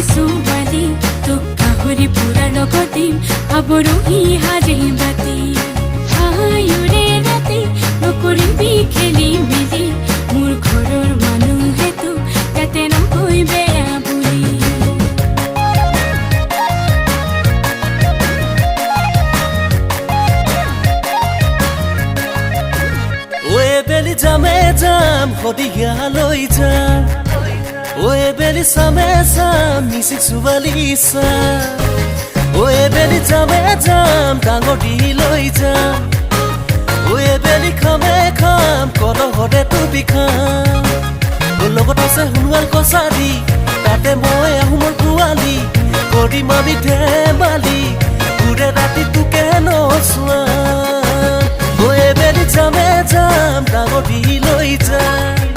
ছোৱালী তোক গাহৰি পুৰা লগত দিম আবৰহি হাজে বাতি হায়ৰে ৰাতি নকৰিবি খেলি মেলি মোৰ ঘৰৰ মানুহে তোক যাতে নকয় বেয়া বুলি বেলি যামে যাম সদিয়ালৈ যাম ওয়ে বেলি চামে যাম মিচিক ছোৱালী চাম ওয়ে বেলি যামে যাম ডাঙৰদিলৈ যাম ওয়ে বেলি খামে খাম কলহতে টুপি খাম লগত আছে সোণোৱাল কছাৰী তাতে মই আহোমৰ পোৱালি কৰিম আমি ধেমালি ঘূৰে ৰাতি তোকে নচোৱা ওয়ে বেলি যামে যাম ডাঙৰদিলৈ যাম